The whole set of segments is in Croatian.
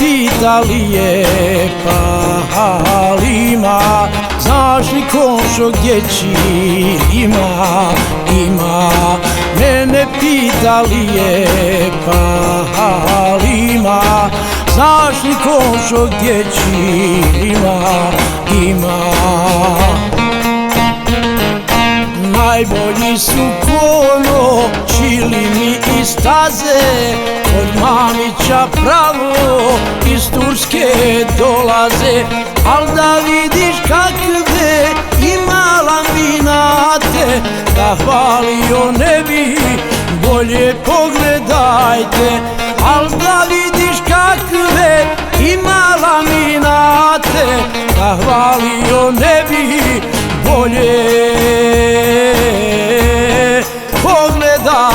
pita lijepa Halima, znaš li košo gdje ima? Mene pita lijepa Halima, znaš li košo gdje ima? Najbolji su kono, čili mi iz staze, od Mamića pravo iz Turske dolaze. Al da vidiš kakve ima laminate, da hvalio ne bi, bolje pogledajte. Al da vidiš kakve ima laminate, da hvalio ne bi, bolje pogledajte.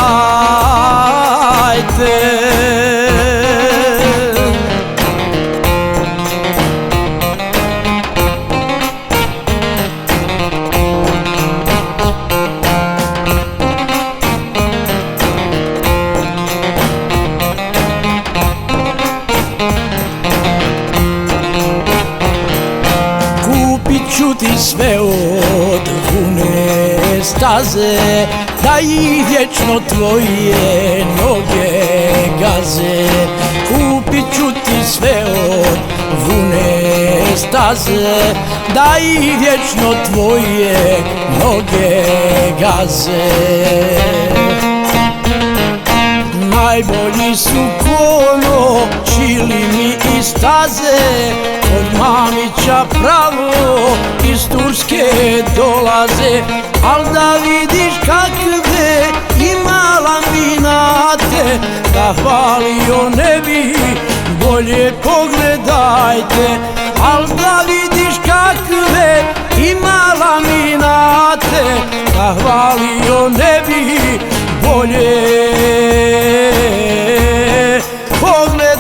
Kupit ću ti sve od Vune staze, da ih vječno tvoje noge gaze. Kupit ću ti sve od Vune staze, da ih vječno tvoje noge gaze. Najbolji su kono, čili mi iz staze, od Mamića pravo iz Turske dolaze. Al da vidiš kakve ima laminate, da hvalio ne bi, bolje pogledajte. Al da vidiš kakve ima laminate, da hvalio ne bi, bolje pogledajte.